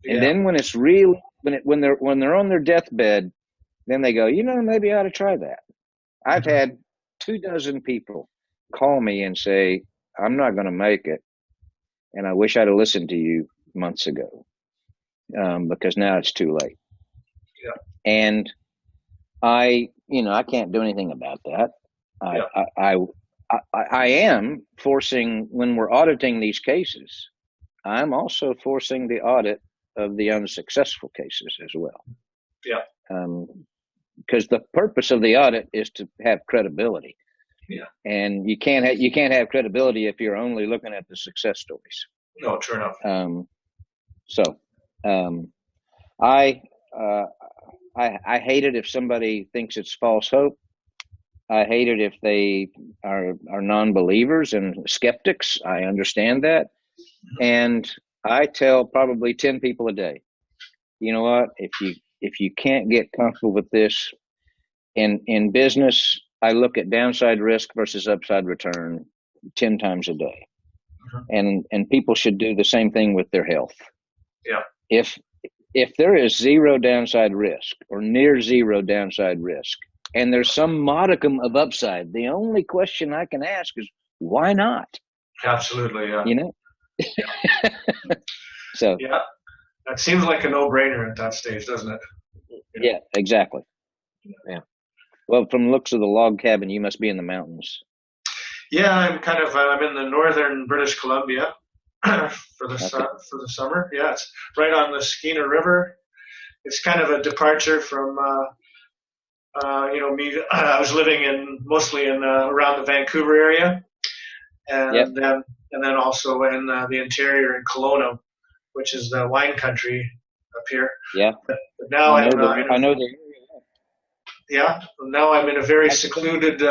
And then when it's real, when they're on their deathbed, then they go, maybe I ought to try that. I've had 24 people call me and say, I'm not going to make it, and I wish I'd have listened to you months ago, because now it's too late. Yeah. And I can't do anything about that. I am forcing, when we're auditing these cases, I'm also forcing the audit of the unsuccessful cases as well. Yeah. Because the purpose of the audit is to have credibility. Yeah. And you can't have credibility if you're only looking at the success stories. No, true enough. I hate it if somebody thinks it's false hope. I hate it if they are non-believers and skeptics. I understand that. And I tell probably 10 people a day, you know what, if you can't get comfortable with this in business, I look at downside risk versus upside return 10 times a day. And people should do the same thing with their health. Yeah. If there is zero downside risk or near zero downside risk, and there's some modicum of upside, the only question I can ask is, why not? Absolutely, yeah. So yeah, that seems like a no-brainer at that stage, doesn't it? Yeah, exactly. Yeah. Well, from the looks of the log cabin, you must be in the mountains. Yeah, I'm in the northern British Columbia for the summer. Yeah, it's right on the Skeena River. It's kind of a departure from me. I was living mostly around the Vancouver area, and then also in the interior in Kelowna, which is the wine country up here. Yeah. But now I know the area. Yeah. Now I'm in a very secluded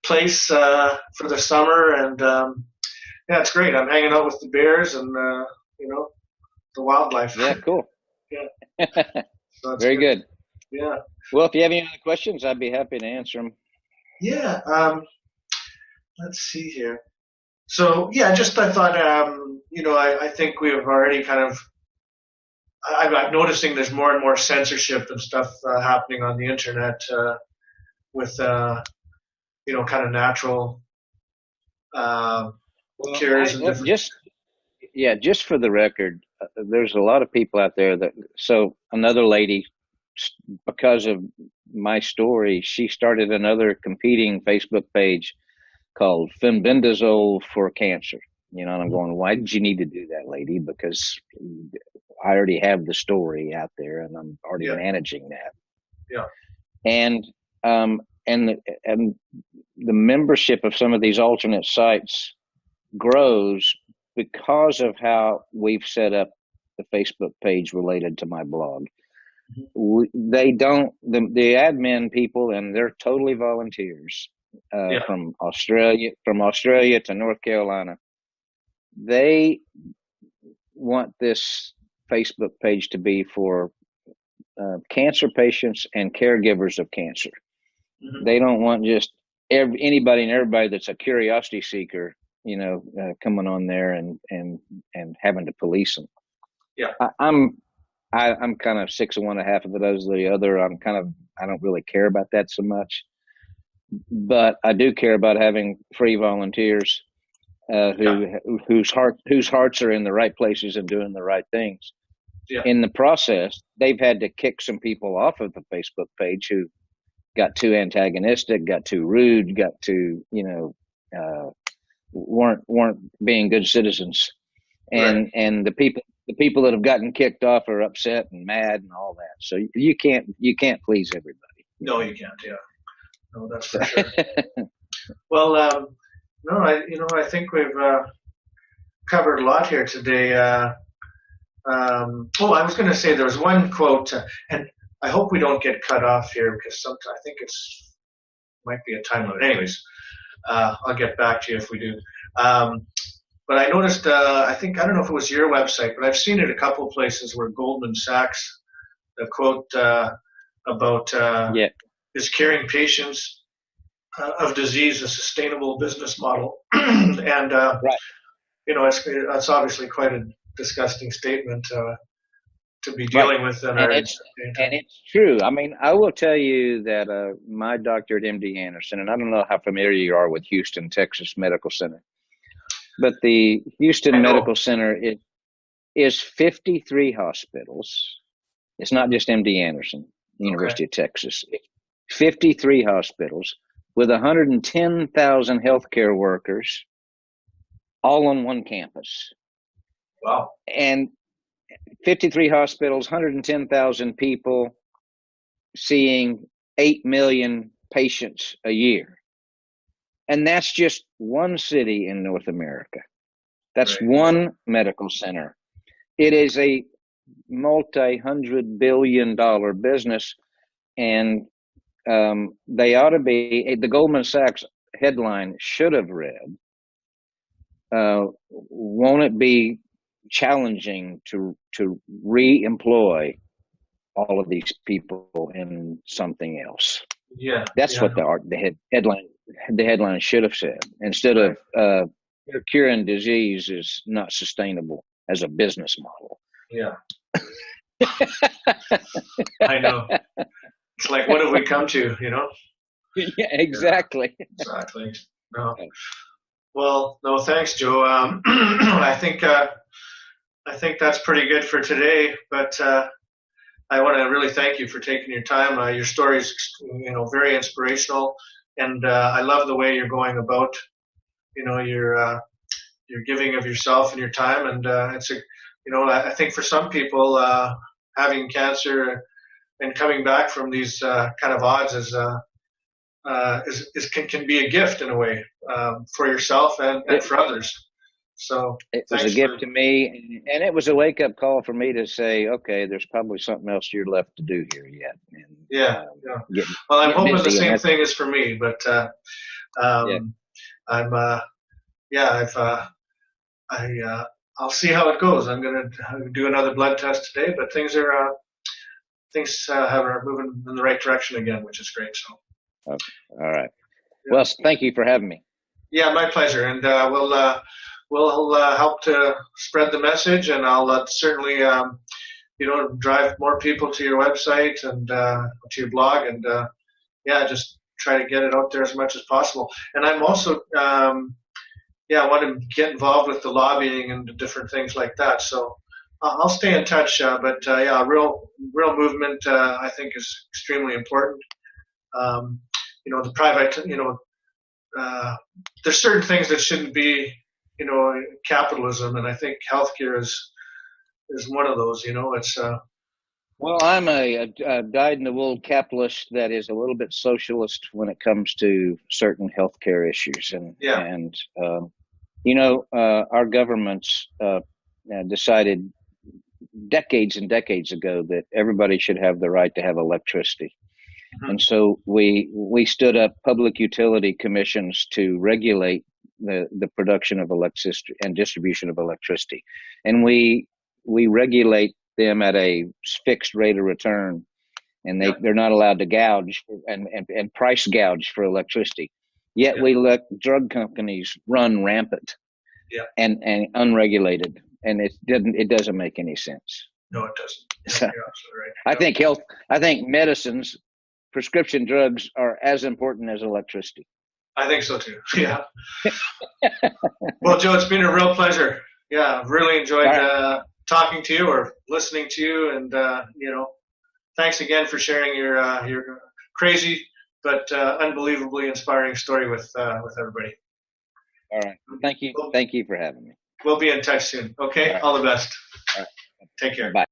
place for the summer, and it's great. I'm hanging out with the bears and the wildlife. Yeah, cool. Yeah. So very good. Yeah. Well, if you have any other questions, I'd be happy to answer them. Yeah. Let's see here. So I thought, I think we have already I'm noticing there's more and more censorship and stuff happening on the internet with, kind of natural cures and different. Just for the record, there's a lot of people out there so another lady, because of my story, she started another competing Facebook page called Fembendazole for Cancer. And I'm going, why did you need to do that, lady? Because I already have the story out there and I'm already managing that. Yeah. And the membership of some of these alternate sites grows because of how we've set up the Facebook page related to my blog. They don't, the admin people, and they're totally volunteers from Australia to North Carolina. They want this Facebook page to be for cancer patients and caregivers of cancer. Mm-hmm. They don't want just anybody and everybody that's a curiosity seeker, coming on there and having to police them. Yeah. I'm kind of 6 of one, a half of it as the other. I don't really care about that so much, but I do care about having free volunteers whose hearts are in the right places and doing the right things. Yeah. In the process, they've had to kick some people off of the Facebook page who got too antagonistic, got too rude, got too, weren't being good citizens. And the people that have gotten kicked off are upset and mad and all that. So you can't please everybody. No, you can't. Yeah. No, that's for sure. Well, I think we've covered a lot here today. I was going to say there was one quote, and I hope we don't get cut off here because sometimes I think might be a time limit. Anyways, I'll get back to you if we do. But I noticed, I don't know if it was your website, but I've seen it a couple of places where Goldman Sachs, the quote about is caring patients of disease a sustainable business model. And, right. It's obviously quite a disgusting statement to be dealing with in our. And it's true. I mean, I will tell you that my doctor at MD Anderson, and I don't know how familiar you are with Houston, Texas Medical Center, but the Houston Medical Center is 53 hospitals. It's not just MD Anderson, University of Texas. It's 53 hospitals with 110,000 healthcare workers, all on one campus. Wow. And 53 hospitals, 110,000 people, seeing 8 million patients a year. And that's just one city in North America. That's one medical center. It is a multi-$100 billion business, and they ought to be, the Goldman Sachs headline should have read, won't it be challenging to re-employ all of these people in something else? Yeah, that's what the headline should have said, instead of curing disease is not sustainable as a business model. Yeah. I know. It's like, what have we come to, you know? Yeah, exactly. Yeah, exactly. No. Well, no, thanks, Joe. I think that's pretty good for today, but I want to really thank you for taking your time. Your story is, very inspirational, and I love the way you're going about, your giving of yourself and your time, and it's I think for some people, having cancer and coming back from these kind of odds can be a gift in a way, for yourself and for others. So it was a gift to me, and it was a wake-up call for me to say, okay, there's probably something else you're left to do here yet. And, well, I'm hoping the same thing is for me, but I'll see how it goes. I'm going to do another blood test today, but things are moving in the right direction again, which is great. So, okay. All right. Yeah. Well, thank you for having me. Yeah, my pleasure. And we'll help to spread the message, and I'll certainly drive more people to your website and to your blog, and just try to get it out there as much as possible. And I'm also I want to get involved with the lobbying and different things like that. So I'll stay in touch. But real movement, I think, is extremely important. The private, there's certain things that shouldn't be, capitalism, and I think healthcare is one of those. It's. Well, I'm a dyed-in-the-wool capitalist that is a little bit socialist when it comes to certain healthcare issues, and our governments decided decades and decades ago that everybody should have the right to have electricity. Mm-hmm. And so we stood up public utility commissions to regulate the production of electricity and distribution of electricity. And we regulate them at a fixed rate of return, and they're not allowed to gouge and price gouge for electricity. Yet we let drug companies run rampant and unregulated, and it doesn't make any sense. No, it doesn't. You're absolutely right. I think medicines, prescription drugs, are as important as electricity. I think so too. Yeah. Well, Joe, it's been a real pleasure. Yeah, I've really enjoyed talking to you or listening to you, and thanks again for sharing your crazy but unbelievably inspiring story with everybody. All right. Thank you. Thank you for having me. We'll be in touch soon. Okay. All the best. All right. Take care. Bye.